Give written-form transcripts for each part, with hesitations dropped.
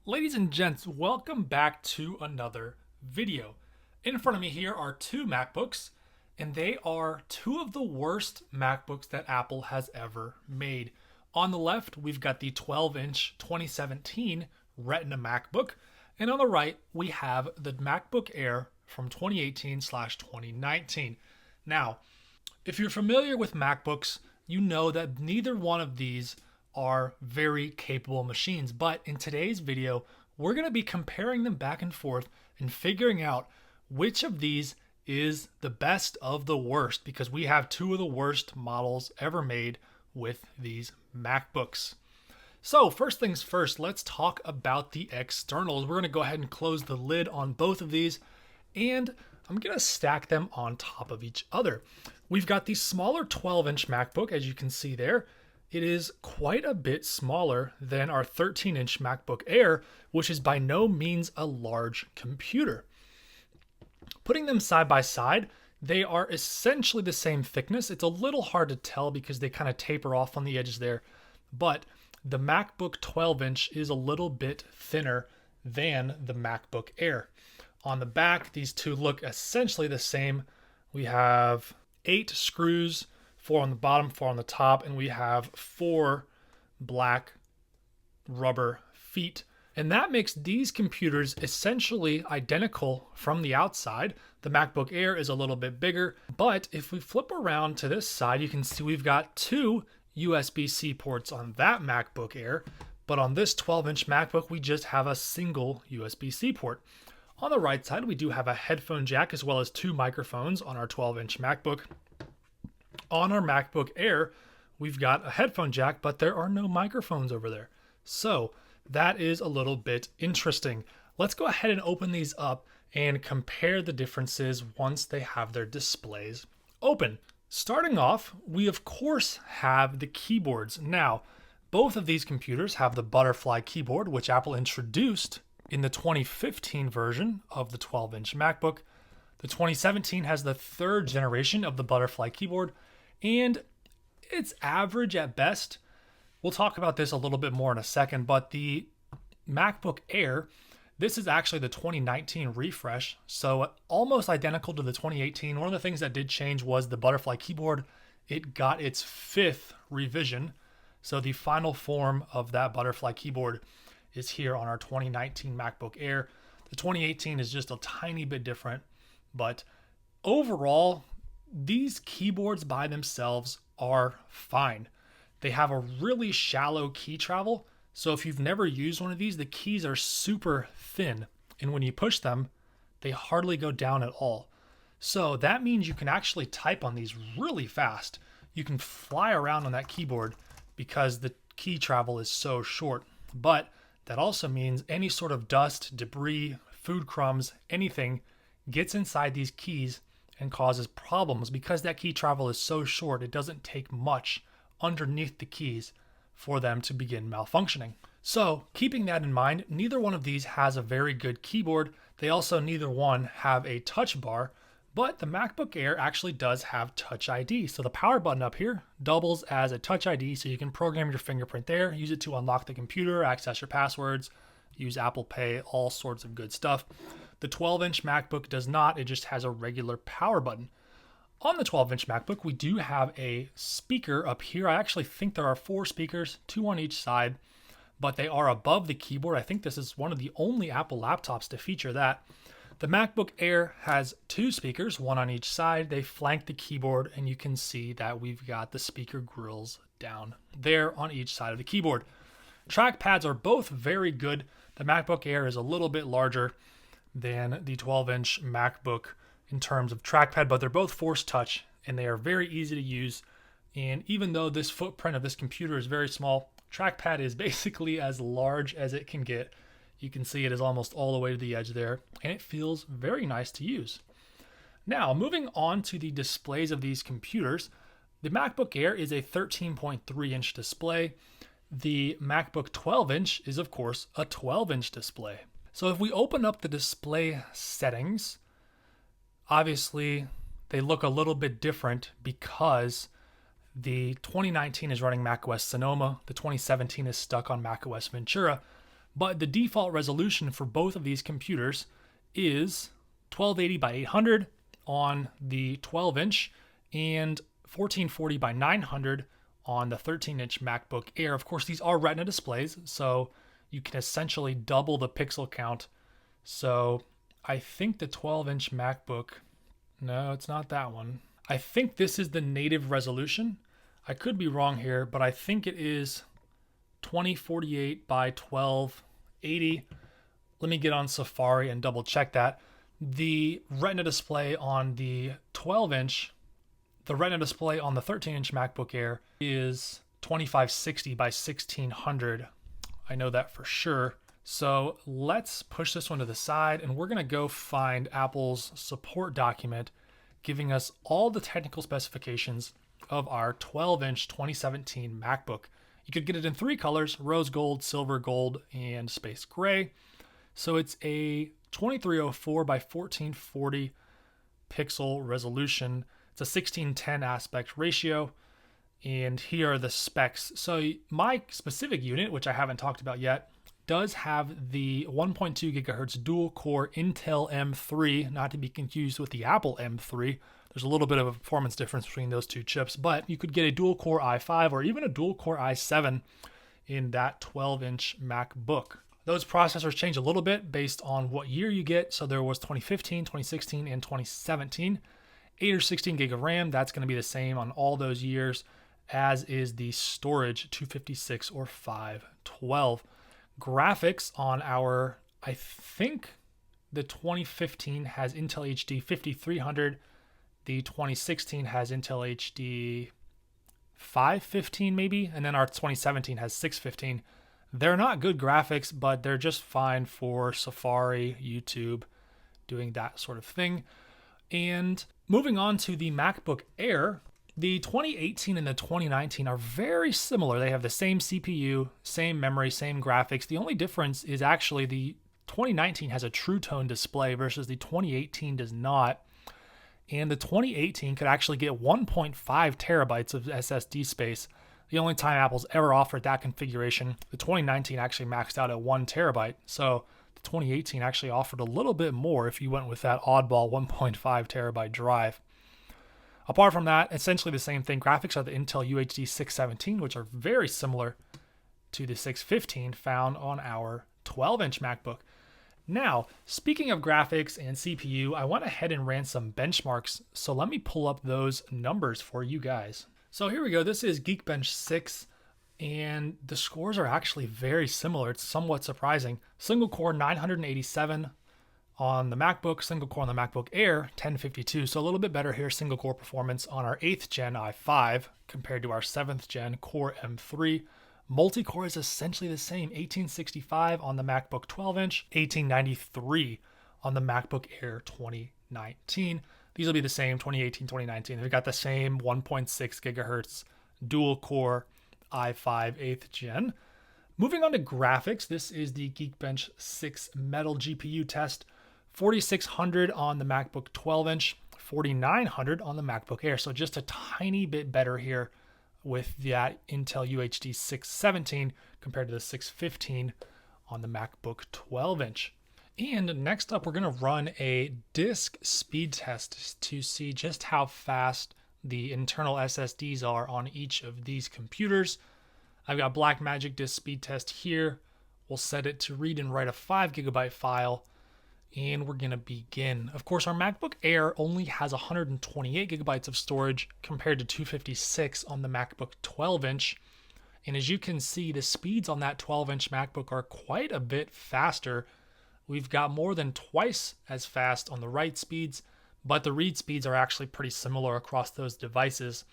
Ladies and gents, welcome back to another video. In front of me here are two MacBooks, and they are two of the worst MacBooks that Apple has ever made. On the left, we've got the 12-inch 2017 Retina MacBook, and on the right, we have the MacBook Air from 2018/2019. Now, if you're familiar with MacBooks, you know that neither one of these are very capable machines. But in today's video, we're going to be comparing them back and forth and figuring out which of these is the best of the worst, because we have two of the worst models ever made with these MacBooks. So first things first, let's talk about the externals. We're going to go ahead and close the lid on both of these, and I'm going to stack them on top of each other. We've got the smaller 12-inch MacBook, as you can see there. It is quite a bit smaller than our 13-inch MacBook Air, which is by no means a large computer. Putting them side by side, they are essentially the same thickness. It's a little hard to tell because they kind of taper off on the edges there, but the MacBook 12-inch is a little bit thinner than the MacBook Air. On the back, these two look essentially the same. We have 8 screws, 4 on the bottom, 4 on the top, and we have 4 black rubber feet. And that makes these computers essentially identical from the outside. The MacBook Air is a little bit bigger, but if we flip around to this side, you can see we've got 2 USB-C ports on that MacBook Air, but on this 12-inch MacBook, we just have a single USB-C port. On the right side, we do have a headphone jack as well as 2 microphones on our 12-inch MacBook. On our MacBook Air, we've got a headphone jack, but there are no microphones over there. So that is a little bit interesting. Let's go ahead and open these up and compare the differences once they have their displays open. Starting off, we of course have the keyboards. Now, both of these computers have the butterfly keyboard, which Apple introduced in the 2015 version of the 12-inch MacBook. The 2017 has the 3rd generation of the butterfly keyboard, and it's average at best. We'll talk about this a little bit more in a second, but the MacBook Air, this is actually the 2019 refresh, so almost identical to the 2018. One of the things that did change was the butterfly keyboard. It got its 5th revision, so the final form of that butterfly keyboard is here on our 2019 MacBook Air. The 2018 is just a tiny bit different, but overall, these keyboards by themselves are fine. They have a really shallow key travel, so if you've never used one of these, the keys are super thin, and when you push them, they hardly go down at all. So that means you can actually type on these really fast. You can fly around on that keyboard because the key travel is so short, but that also means any sort of dust, debris, food crumbs, anything gets inside these keys and causes problems. Because that key travel is so short, it doesn't take much underneath the keys for them to begin malfunctioning. So keeping that in mind, neither one of these has a very good keyboard. They also neither one have a touch bar, but the MacBook Air actually does have Touch ID. So the power button up here doubles as a Touch ID, so you can program your fingerprint there, use it to unlock the computer, access your passwords, use Apple Pay, all sorts of good stuff. The 12-inch MacBook does not, it just has a regular power button. On the 12-inch MacBook, we do have a speaker up here. I actually think there are 4 speakers, 2 on each side, but they are above the keyboard. I think this is one of the only Apple laptops to feature that. The MacBook Air has 2 speakers, 1 on each side. They flank the keyboard, and you can see that we've got the speaker grills down there on each side of the keyboard. Trackpads are both very good. The MacBook Air is a little bit larger than the 12-inch MacBook in terms of trackpad, but they're both Force Touch, and they are very easy to use. And even though this footprint of this computer is very small, trackpad is basically as large as it can get. You can see it is almost all the way to the edge there, and it feels very nice to use. Now, moving on to the displays of these computers, the MacBook Air is a 13.3-inch display. The MacBook 12-inch is, of course, a 12-inch display. So if we open up the display settings, obviously they look a little bit different because the 2019 is running macOS Sonoma, the 2017 is stuck on macOS Ventura. But the default resolution for both of these computers is 1280 by 800 on the 12-inch and 1440 by 900 on the 13-inch MacBook Air. Of course, these are Retina displays, so you can essentially double the pixel count. So I think the 12-inch MacBook, no, it's not that one. I think this is the native resolution. I could be wrong here, but I think it is 2048 by 1280. Let me get on Safari and double check that. The Retina display on the 12-inch, the Retina display on the 13-inch MacBook Air is 2560 by 1600. I know that for sure. So let's push this one to the side, and we're going to go find Apple's support document giving us all the technical specifications of our 12-inch 2017 MacBook. You could get it in 3 colors: rose gold, silver gold, and space gray. So it's a 2304 by 1440 pixel resolution. It's a 16:10 aspect ratio. And here are the specs. So my specific unit, which I haven't talked about yet, does have the 1.2 gigahertz dual core Intel M3, not to be confused with the Apple M3. There's a little bit of a performance difference between those two chips, but you could get a dual core i5 or even a dual core i7 in that 12-inch MacBook. Those processors change a little bit based on what year you get. So there was 2015, 2016, and 2017. 8 or 16 gig of RAM, that's going to be the same on all those years, as is the storage, 256 or 512. Graphics on our, I think the 2015 has Intel HD 5300. The 2016 has Intel HD 515 maybe, and then our 2017 has 615. They're not good graphics, but they're just fine for Safari, YouTube, doing that sort of thing. And moving on to the MacBook Air, the 2018 and the 2019 are very similar. They have the same CPU, same memory, same graphics. The only difference is actually the 2019 has a True Tone display versus the 2018 does not. And the 2018 could actually get 1.5 terabytes of SSD space. The only time Apple's ever offered that configuration. The 2019 actually maxed out at 1 terabyte. So the 2018 actually offered a little bit more if you went with that oddball 1.5 terabyte drive. Apart from that, essentially the same thing. Graphics are the Intel UHD 617, which are very similar to the 615 found on our 12-inch MacBook. Now, speaking of graphics and CPU, I went ahead and ran some benchmarks. So let me pull up those numbers for you guys. So here we go. This is Geekbench 6, and the scores are actually very similar. It's somewhat surprising. Single core 987 on the MacBook, single core on the MacBook Air 1052. So a little bit better here, single core performance on our 8th gen i5 compared to our 7th gen Core M3. Multi-core is essentially the same, 1865 on the MacBook 12-inch, 1893 on the MacBook Air 2019. These will be the same 2018, 2019. They've got the same 1.6 gigahertz dual core i5 8th gen. Moving on to graphics, this is the Geekbench 6 Metal GPU test. 4600 on the MacBook 12-inch, 4900 on the MacBook Air. So just a tiny bit better here with that Intel UHD 617 compared to the 615 on the MacBook 12-inch. And next up, we're going to run a disk speed test to see just how fast the internal SSDs are on each of these computers. I've got Blackmagic disk speed test here. We'll set it to read and write a 5 gigabyte file, and we're going to begin. Of course, our MacBook Air only has 128 gigabytes of storage compared to 256 on the MacBook 12-inch. And as you can see, the speeds on that 12-inch MacBook are quite a bit faster. We've got more than twice as fast on the write speeds, but the read speeds are actually pretty similar across those devices.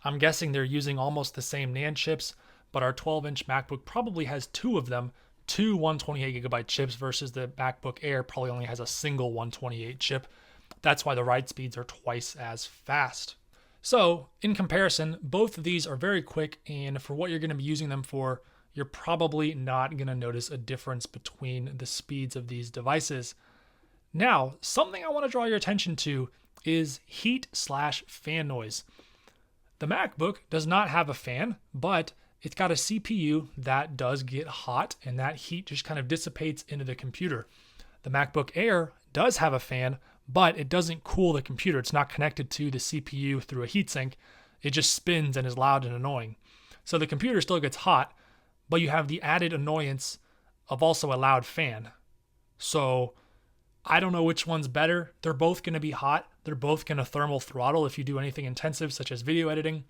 I'm guessing they're using almost the same NAND chips, but our 12-inch MacBook probably has 2 of them, 2 128 gigabyte chips versus the MacBook Air probably only has a single 128 chip. That's why the write speeds are twice as fast. So in comparison, both of these are very quick, and for what you're going to be using them for, you're probably not going to notice a difference between the speeds of these devices. Now, something I want to draw your attention to is heat/fan noise. The MacBook does not have a fan, but it's got a CPU that does get hot, and that heat just kind of dissipates into the computer. The MacBook Air does have a fan, but it doesn't cool the computer. It's not connected to the CPU through a heatsink. It just spins and is loud and annoying. So the computer still gets hot, but you have the added annoyance of also a loud fan. So I don't know which one's better. They're both going to be hot. They're both going to thermal throttle if you do anything intensive, such as video editing.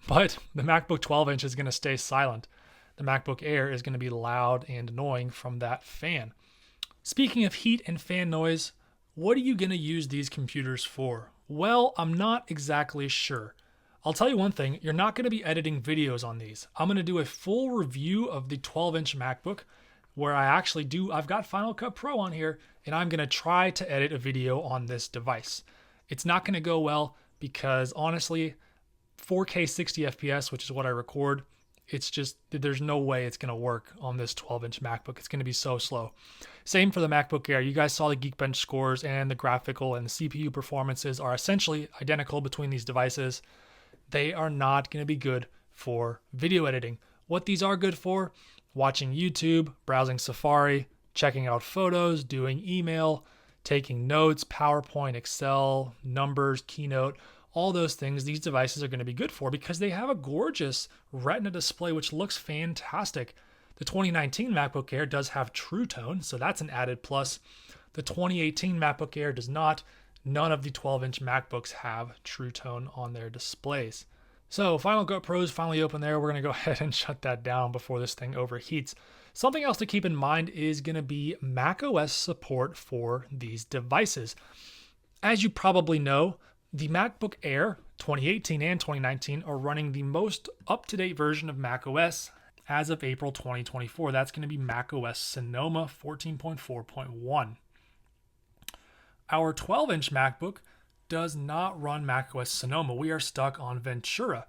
But the MacBook 12-inch is going to stay silent. The MacBook Air is going to be loud and annoying from that fan. Speaking of heat and fan noise, what are you going to use these computers for? Well, I'm not exactly sure. I'll tell you one thing, you're not going to be editing videos on these. I'm going to do a full review of the 12-inch MacBook where I've got Final Cut Pro on here, and I'm going to try to edit a video on this device. It's not going to go well because honestly, 4K 60 FPS, which is what I record, it's just, there's no way it's going to work on this 12-inch MacBook. It's going to be so slow. Same for the MacBook Air. You guys saw the Geekbench scores, and the graphical and the CPU performances are essentially identical between these devices. They are not going to be good for video editing. What these are good for: watching YouTube, browsing Safari, checking out photos, doing email, taking notes, PowerPoint, Excel, numbers, Keynote, all those things these devices are going to be good for because they have a gorgeous Retina display which looks fantastic. The 2019 MacBook Air does have True Tone, so that's an added plus. The 2018 MacBook Air does not. None of the 12-inch MacBooks have True Tone on their displays. So Final Cut Pro is finally open there. We're going to go ahead and shut that down before this thing overheats. Something else to keep in mind is going to be macOS support for these devices. As you probably know, the MacBook Air 2018 and 2019 are running the most up-to-date version of macOS as of April 2024. That's going to be macOS Sonoma 14.4.1. Our 12-inch MacBook does not run macOS Sonoma. We are stuck on Ventura,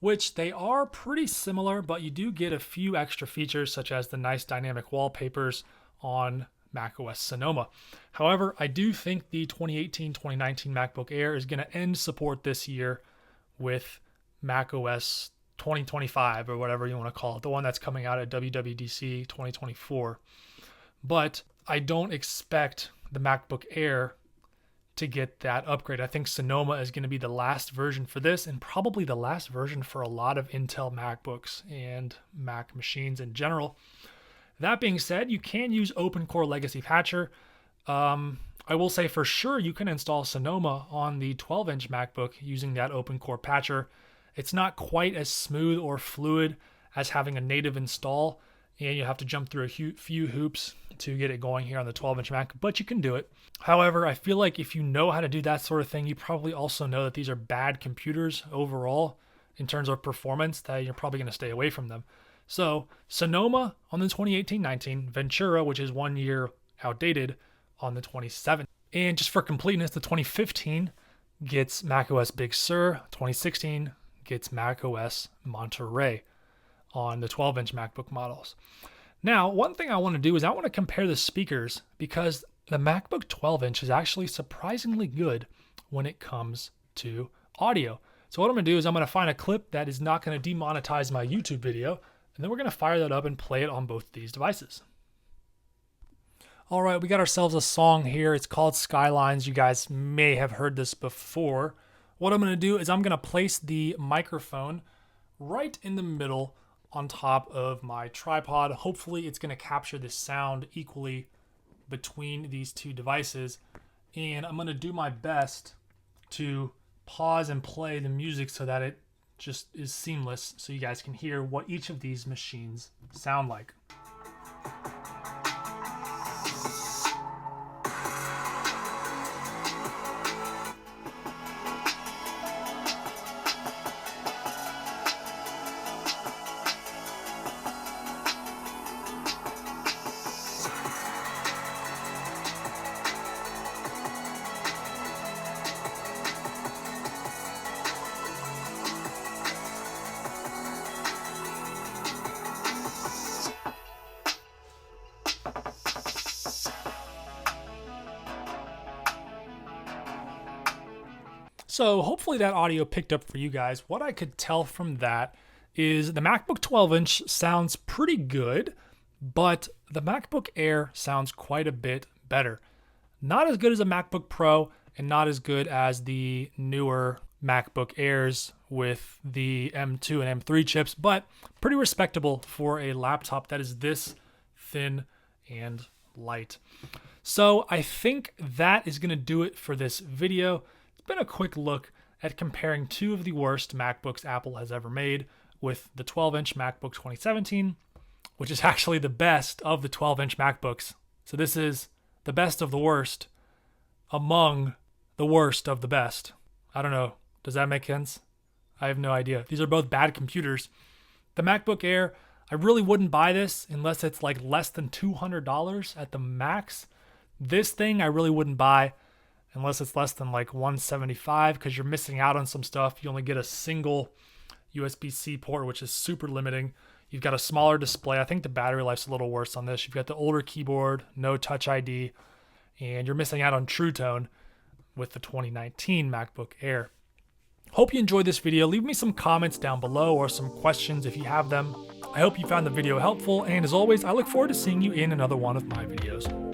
which they are pretty similar, but you do get a few extra features such as the nice dynamic wallpapers on macOS Sonoma. However, I do think the 2018-2019 MacBook Air is going to end support this year with macOS 2025 or whatever you want to call it, the one that's coming out at WWDC 2024. But I don't expect the MacBook Air to get that upgrade. I think Sonoma is going to be the last version for this, and probably the last version for a lot of Intel MacBooks and Mac machines in general. That being said, you can use OpenCore Legacy Patcher. I will say for sure you can install Sonoma on the 12-inch MacBook using that OpenCore Patcher. It's not quite as smooth or fluid as having a native install, and you have to jump through a few hoops to get it going here on the 12-inch Mac, but you can do it. However, I feel like if you know how to do that sort of thing, you probably also know that these are bad computers overall in terms of performance, that you're probably going to stay away from them. So Sonoma on the 2018-19, Ventura, which is 1 year outdated, on the 27th. And just for completeness, the 2015 gets macOS Big Sur, 2016 gets macOS Monterey on the 12-inch MacBook models. Now, one thing I want to do is I want to compare the speakers because the MacBook 12-inch is actually surprisingly good when it comes to audio. So what I'm going to do is I'm going to find a clip that is not going to demonetize my YouTube video, and then we're going to fire that up and play it on both these devices. All right, we got ourselves a song here. It's called Skylines. You guys may have heard this before. What I'm going to do is I'm going to place the microphone right in the middle on top of my tripod. Hopefully it's going to capture the sound equally between these two devices. And I'm going to do my best to pause and play the music so that it just is seamless so you guys can hear what each of these machines sound like. So hopefully that audio picked up for you guys. What I could tell from that is the MacBook 12-inch sounds pretty good, but the MacBook Air sounds quite a bit better. Not as good as a MacBook Pro and not as good as the newer MacBook Airs with the M2 and M3 chips, but pretty respectable for a laptop that is this thin and light. So I think that is going to do it for this video. It's been a quick look at comparing two of the worst MacBooks Apple has ever made, with the 12-inch MacBook 2017, which is actually the best of the 12-inch MacBooks. So this is the best of the worst among the worst of the best. I don't know. Does that make sense? I have no idea. These are both bad computers. The MacBook Air, I really wouldn't buy this unless it's like less than $200 at the max. This thing I really wouldn't buy unless it's less than like $175, because you're missing out on some stuff. You only get a single USB-C port, which is super limiting. You've got a smaller display. I think the battery life's a little worse on this. You've got the older keyboard, no Touch ID, and you're missing out on True Tone with the 2019 MacBook Air. Hope you enjoyed this video. Leave me some comments down below or some questions if you have them. I hope you found the video helpful, and as always, I look forward to seeing you in another one of my videos.